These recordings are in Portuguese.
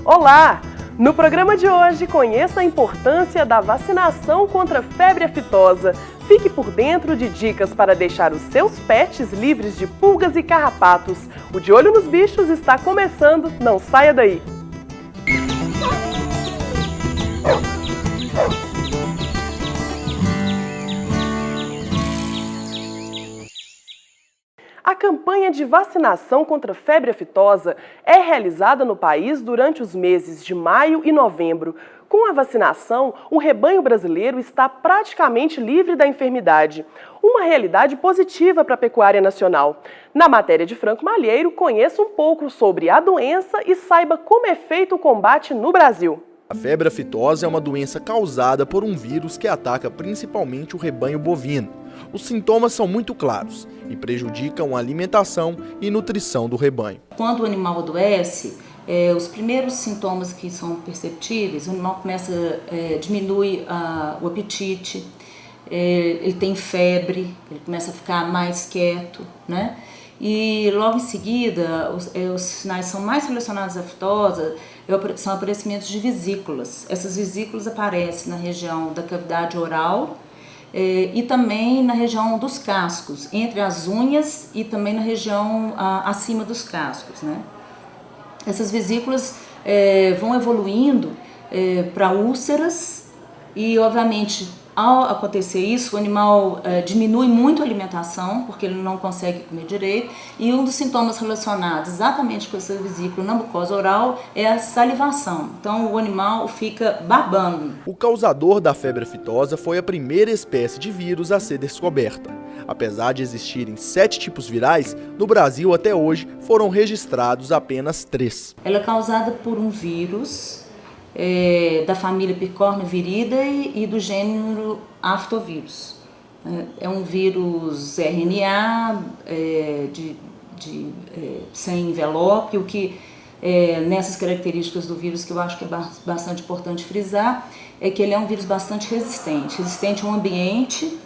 Olá! No programa de hoje, conheça a importância da vacinação contra a febre aftosa. Fique por dentro de dicas para deixar os seus pets livres de pulgas e carrapatos. O De Olho nos Bichos está começando, não saia daí! A campanha de vacinação contra a febre aftosa é realizada no país durante os meses de maio e novembro. Com a vacinação, o rebanho brasileiro está praticamente livre da enfermidade. Uma realidade positiva para a pecuária nacional. Na matéria de Franco Malheiro, conheça um pouco sobre a doença e saiba como é feito o combate no Brasil. A febre aftosa é uma doença causada por um vírus que ataca principalmente o rebanho bovino. Os sintomas são muito claros e prejudicam a alimentação e nutrição do rebanho. Quando o animal adoece, os primeiros sintomas que são perceptíveis, o animal começa a diminuir o apetite, ele tem febre, ele começa a ficar mais quieto, né? E logo em seguida, os sinais são mais relacionados à aftosa, são aparecimentos de vesículas. Essas vesículas aparecem na região da cavidade oral, e também na região dos cascos, entre as unhas e também na região acima dos cascos, né? Essas vesículas vão evoluindo para úlceras e, obviamente, ao acontecer isso, o animal diminui muito a alimentação, porque ele não consegue comer direito, e um dos sintomas relacionados exatamente com essa vesícula na mucosa oral é a salivação. Então o animal fica babando. O causador da febre aftosa foi a primeira espécie de vírus a ser descoberta. Apesar de existirem 7 tipos virais, no Brasil até hoje foram registrados apenas 3. Ela é causada por um vírus da família Picornaviridae e do gênero Aftovírus. É um vírus RNA sem envelope, o que nessas características do vírus que eu acho que é bastante importante frisar, é que ele é um vírus bastante resistente ao ambiente.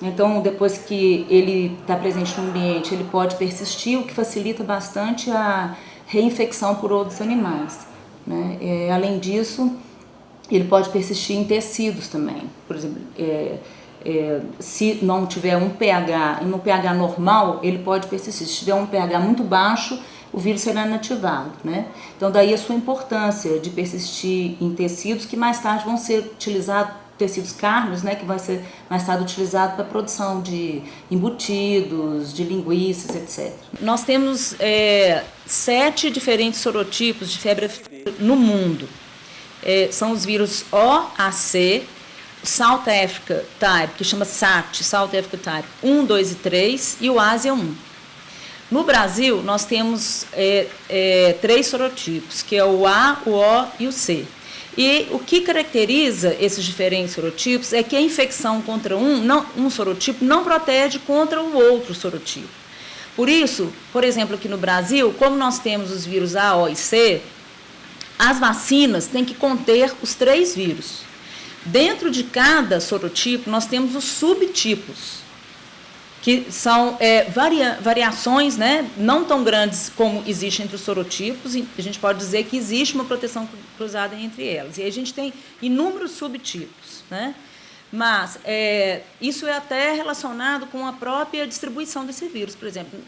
Então, depois que ele está presente no ambiente, ele pode persistir, o que facilita bastante a reinfecção por outros animais, né? Além disso, ele pode persistir em tecidos também. Por exemplo, se não tiver um pH, no pH normal, ele pode persistir. Se tiver um pH muito baixo, o vírus será inativado, né? Então, daí a sua importância de persistir em tecidos que mais tarde vão ser utilizados, tecidos cárneos, né, que vai ser mais tarde utilizado para a produção de embutidos, de linguiças, etc. Nós temos 7 diferentes sorotipos de febre aftosa no mundo. São os vírus O, AC, South Africa Type, que chama SAT, South Africa Type 1, 2 e 3, e o Ásia 1. No Brasil, nós temos 3 sorotipos, que é o A, o O e o C. E o que caracteriza esses diferentes sorotipos é que a infecção contra um sorotipo não protege contra o outro sorotipo. Por isso, por exemplo, aqui no Brasil, como nós temos os vírus A, O e C, as vacinas têm que conter os 3 vírus. Dentro de cada sorotipo, nós temos os subtipos, que são variações, né, não tão grandes como existe entre os sorotipos, e a gente pode dizer que existe uma proteção cruzada entre elas. E aí a gente tem inúmeros subtipos, né? Mas isso é até relacionado com a própria distribuição desse vírus. Por exemplo,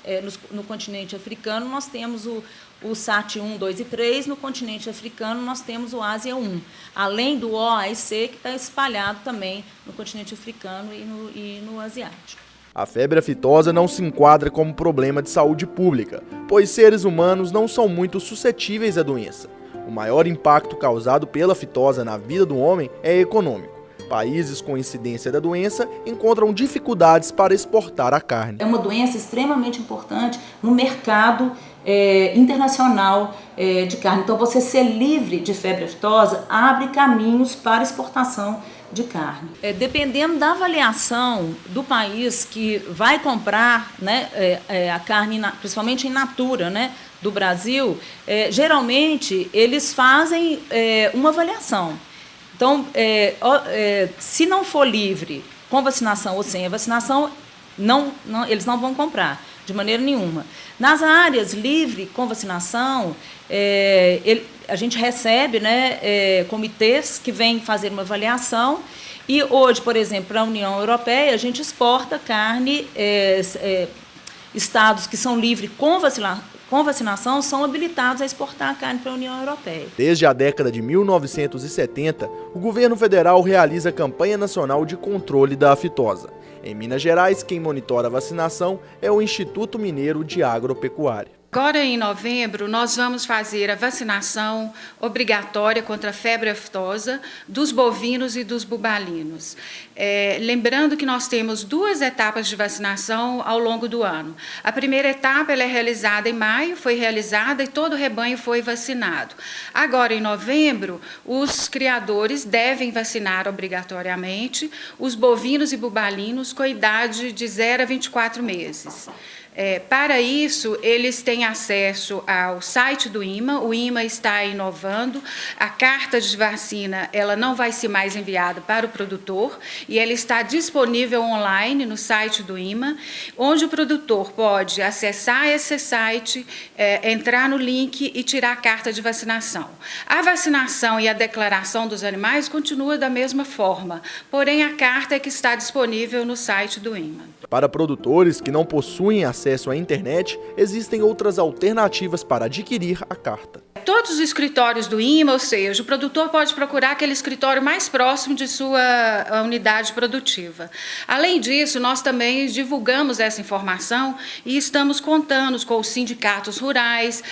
no continente africano nós temos o SAT 1, 2 e 3, no continente africano nós temos o Ásia 1, além do O, A e C, que está espalhado também no continente africano e no asiático. A febre aftosa não se enquadra como problema de saúde pública, pois seres humanos não são muito suscetíveis à doença. O maior impacto causado pela aftosa na vida do homem é econômico. Países com incidência da doença encontram dificuldades para exportar a carne. É uma doença extremamente importante no mercado internacional de carne. Então, você ser livre de febre aftosa abre caminhos para exportação de carne. Dependendo da avaliação do país que vai comprar, né, a carne, principalmente in natura, né, do Brasil, geralmente eles fazem uma avaliação. Então, se não for livre com vacinação ou sem a vacinação, eles não vão comprar. de maneira nenhuma. Nas áreas livre com vacinação, a gente recebe, né, comitês que vêm fazer uma avaliação e hoje, por exemplo, para a União Europeia, a gente exporta carne, estados que são livres com vacinação são habilitados a exportar carne para a União Europeia. Desde a década de 1970, o governo federal realiza a campanha nacional de controle da aftosa. Em Minas Gerais, quem monitora a vacinação é o Instituto Mineiro de Agropecuária. Agora, em novembro, nós vamos fazer a vacinação obrigatória contra a febre aftosa dos bovinos e dos bubalinos. Lembrando que nós temos 2 etapas de vacinação ao longo do ano. A primeira etapa ela é realizada em maio, foi realizada e todo o rebanho foi vacinado. Agora, em novembro, os criadores devem vacinar obrigatoriamente os bovinos e bubalinos com idade de 0 a 24 meses. Para isso, eles têm acesso ao site do INMA. O INMA está inovando. A carta de vacina ela não vai ser mais enviada para o produtor e ela está disponível online no site do INMA, onde o produtor pode acessar esse site, entrar no link e tirar a carta de vacinação. A vacinação e a declaração dos animais continua da mesma forma, porém a carta é que está disponível no site do INMA. Para produtores que não possuem acesso à internet, existem outras alternativas para adquirir a carta. Todos os escritórios do INMA, ou seja, o produtor pode procurar aquele escritório mais próximo de sua unidade produtiva. Além disso, nós também divulgamos essa informação e estamos contando com os sindicatos rurais,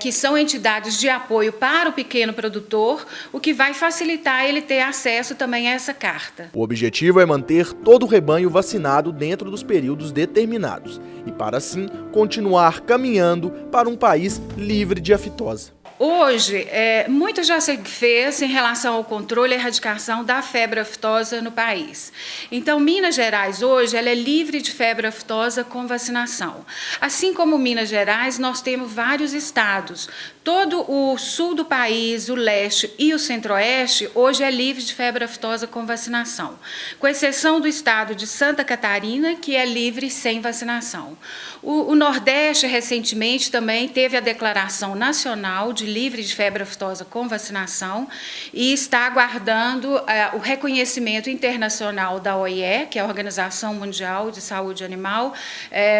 que são entidades de apoio para o pequeno produtor, o que vai facilitar ele ter acesso também a essa carta. O objetivo é manter todo o rebanho vacinado dentro dos períodos determinados e, para assim, continuar caminhando para um país livre de aftosa. Hoje, muito já se fez em relação ao controle e erradicação da febre aftosa no país. Então, Minas Gerais, hoje, ela é livre de febre aftosa com vacinação. Assim como Minas Gerais, nós temos vários estados. Todo o sul do país, o leste e o centro-oeste, hoje é livre de febre aftosa com vacinação, com exceção do estado de Santa Catarina, que é livre sem vacinação. O Nordeste, recentemente, também teve a declaração nacional de livre de febre aftosa com vacinação e está aguardando o reconhecimento internacional da OIE, que é a Organização Mundial de Saúde Animal,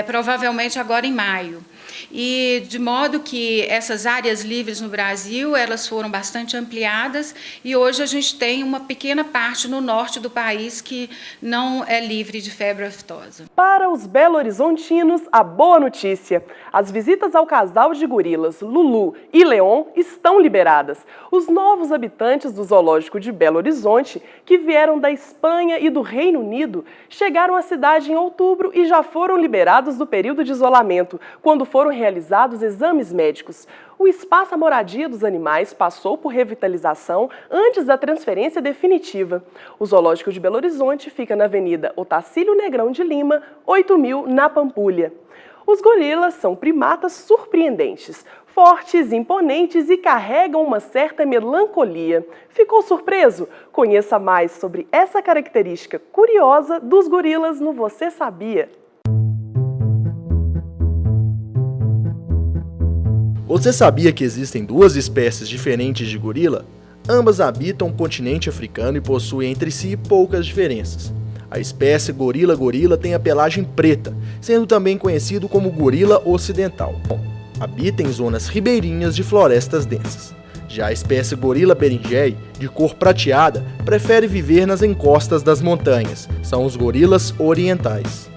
provavelmente agora em maio. E de modo que essas áreas livres no Brasil, elas foram bastante ampliadas e hoje a gente tem uma pequena parte no norte do país que não é livre de febre aftosa. Para os belo-horizontinos, a boa notícia: as visitas ao casal de gorilas Lulu e Leon estão liberadas. Os novos habitantes do Zoológico de Belo Horizonte, que vieram da Espanha e do Reino Unido, chegaram à cidade em outubro e já foram liberados do período de isolamento, quando foram realizados exames médicos. O espaço à moradia dos animais passou por revitalização antes da transferência definitiva. O Zoológico de Belo Horizonte fica na Avenida Otacílio Negrão de Lima, 8000, na Pampulha. Os gorilas são primatas surpreendentes, fortes, imponentes e carregam uma certa melancolia. Ficou surpreso? Conheça mais sobre essa característica curiosa dos gorilas no Você Sabia? Você sabia que existem 2 espécies diferentes de gorila? Ambas habitam o continente africano e possuem entre si poucas diferenças. A espécie gorila-gorila tem a pelagem preta, sendo também conhecido como gorila ocidental. Habita em zonas ribeirinhas de florestas densas. Já a espécie gorila berinjei, de cor prateada, prefere viver nas encostas das montanhas. São os gorilas orientais.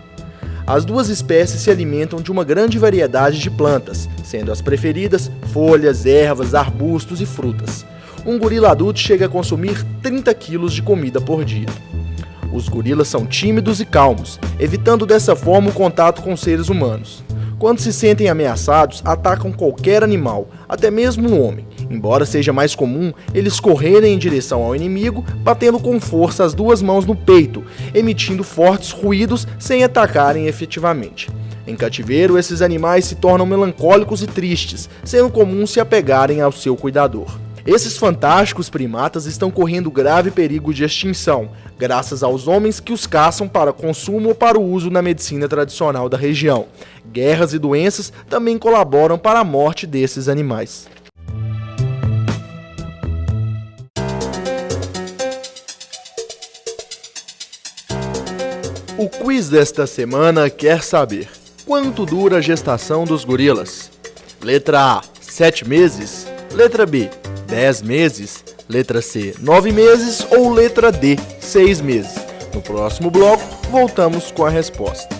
As 2 espécies se alimentam de uma grande variedade de plantas, sendo as preferidas folhas, ervas, arbustos e frutas. Um gorila adulto chega a consumir 30 quilos de comida por dia. Os gorilas são tímidos e calmos, evitando dessa forma o contato com seres humanos. Quando se sentem ameaçados, atacam qualquer animal, até mesmo um homem. Embora seja mais comum eles correrem em direção ao inimigo, batendo com força as 2 mãos no peito, emitindo fortes ruídos sem atacarem efetivamente. Em cativeiro, esses animais se tornam melancólicos e tristes, sendo comum se apegarem ao seu cuidador. Esses fantásticos primatas estão correndo grave perigo de extinção, graças aos homens que os caçam para consumo ou para o uso na medicina tradicional da região. Guerras e doenças também colaboram para a morte desses animais. O quiz desta semana quer saber: quanto dura a gestação dos gorilas? Letra A, 7 meses. Letra B, 10 meses. Letra C, 9 meses. Ou letra D, 6 meses. No próximo bloco, voltamos com a resposta.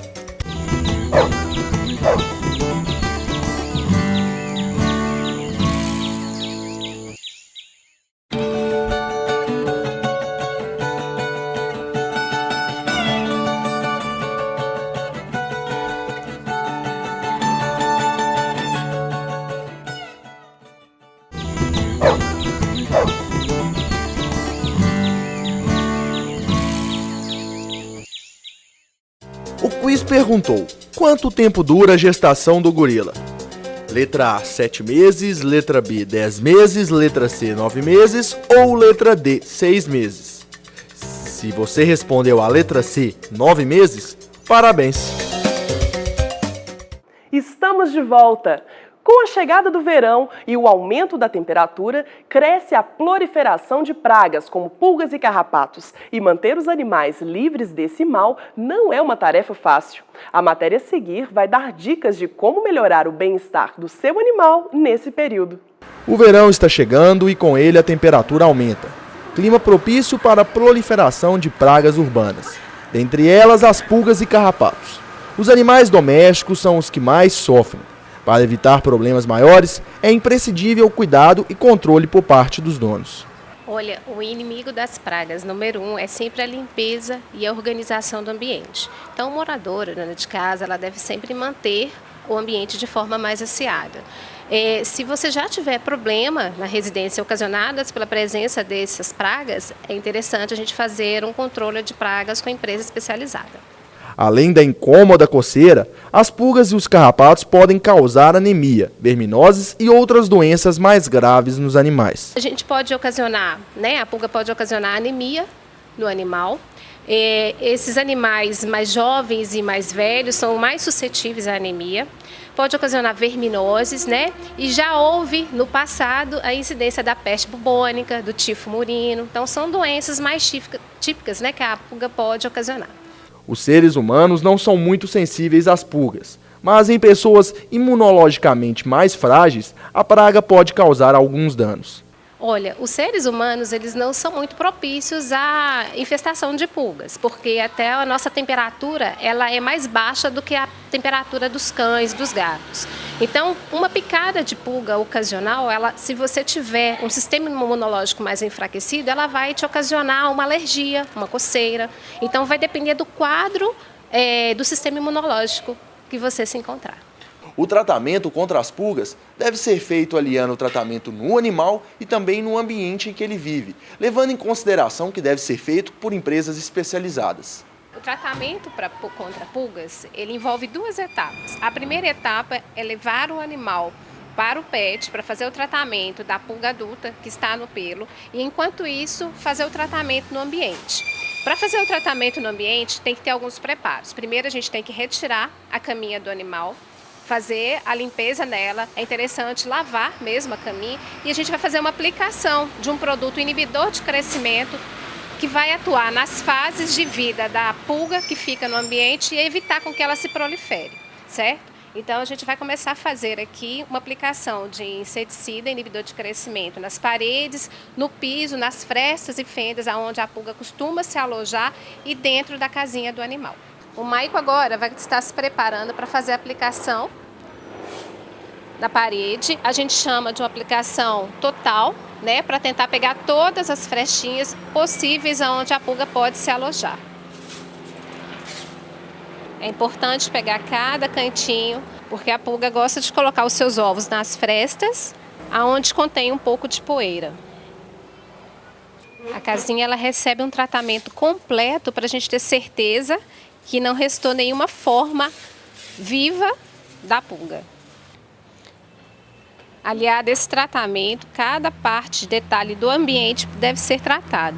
O quiz perguntou: quanto tempo dura a gestação do gorila? Letra A, 7 meses. Letra B, 10 meses. Letra C, 9 meses. Ou letra D, 6 meses. Se você respondeu a letra C, 9 meses, parabéns! Estamos de volta! Com a chegada do verão e o aumento da temperatura, cresce a proliferação de pragas como pulgas e carrapatos. E manter os animais livres desse mal não é uma tarefa fácil. A matéria a seguir vai dar dicas de como melhorar o bem-estar do seu animal nesse período. O verão está chegando e com ele a temperatura aumenta. Clima propício para a proliferação de pragas urbanas, dentre elas as pulgas e carrapatos. Os animais domésticos são os que mais sofrem. Para evitar problemas maiores, é imprescindível o cuidado e controle por parte dos donos. Olha, o inimigo das pragas número 1 é sempre a limpeza e a organização do ambiente. Então, o morador, a dona de casa, ela deve sempre manter o ambiente de forma mais asseada. Se você já tiver problema na residência ocasionadas pela presença dessas pragas, é interessante a gente fazer um controle de pragas com a empresa especializada. Além da incômoda coceira, as pulgas e os carrapatos podem causar anemia, verminoses e outras doenças mais graves nos animais. A gente pode ocasionar, a pulga pode ocasionar anemia no animal. Esses animais mais jovens e mais velhos são mais suscetíveis à anemia. Pode ocasionar verminoses, E já houve no passado a incidência da peste bubônica, do tifo murino. Então são doenças mais típicas, que a pulga pode ocasionar. Os seres humanos não são muito sensíveis às pulgas, mas em pessoas imunologicamente mais frágeis, a praga pode causar alguns danos. Olha, os seres humanos eles não são muito propícios à infestação de pulgas, porque até a nossa temperatura ela é mais baixa do que a temperatura dos cães, dos gatos. Então, uma picada de pulga ocasional, se você tiver um sistema imunológico mais enfraquecido, ela vai te ocasionar uma alergia, uma coceira. Então, vai depender do quadro do sistema imunológico que você se encontrar. O tratamento contra as pulgas deve ser feito aliando o tratamento no animal e também no ambiente em que ele vive, levando em consideração que deve ser feito por empresas especializadas. O tratamento contra pulgas, ele envolve 2 etapas. A primeira etapa é levar o animal para o pet para fazer o tratamento da pulga adulta que está no pelo e, enquanto isso, fazer o tratamento no ambiente. Para fazer o tratamento no ambiente, tem que ter alguns preparos. Primeiro, a gente tem que retirar a caminha do animal, fazer a limpeza nela, é interessante lavar mesmo a caminha e a gente vai fazer uma aplicação de um produto inibidor de crescimento que vai atuar nas fases de vida da pulga que fica no ambiente e evitar com que ela se prolifere, certo? Então a gente vai começar a fazer aqui uma aplicação de inseticida inibidor de crescimento nas paredes, no piso, nas frestas e fendas onde a pulga costuma se alojar e dentro da casinha do animal. O Maico agora vai estar se preparando para fazer a aplicação na parede. A gente chama de uma aplicação total, para tentar pegar todas as frestinhas possíveis onde a pulga pode se alojar. É importante pegar cada cantinho, porque a pulga gosta de colocar os seus ovos nas frestas, aonde contém um pouco de poeira. A casinha ela recebe um tratamento completo para a gente ter certeza que não restou nenhuma forma viva da pulga. Aliado a esse tratamento, cada parte de detalhe do ambiente deve ser tratado.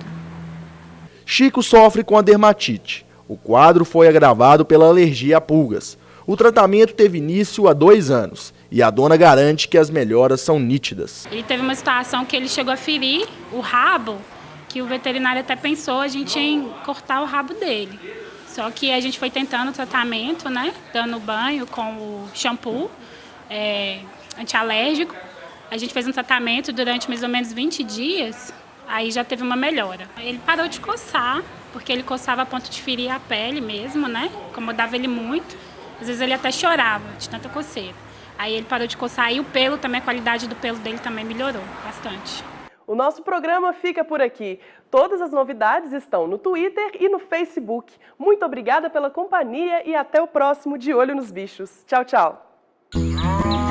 Chico sofre com a dermatite. O quadro foi agravado pela alergia a pulgas. O tratamento teve início há 2 anos e a dona garante que as melhoras são nítidas. Ele teve uma situação que ele chegou a ferir o rabo, que o veterinário até pensou a gente em cortar o rabo dele. Só que a gente foi tentando o tratamento, né, dando banho com o shampoo antialérgico. A gente fez um tratamento durante mais ou menos 20 dias, aí já teve uma melhora. Ele parou de coçar, porque ele coçava a ponto de ferir a pele mesmo, né, incomodava ele muito. Às vezes ele até chorava de tanta coceira. Aí ele parou de coçar e o pelo também, a qualidade do pelo dele também melhorou bastante. O nosso programa fica por aqui. Todas as novidades estão no Twitter e no Facebook. Muito obrigada pela companhia e até o próximo De Olho nos Bichos. Tchau, tchau!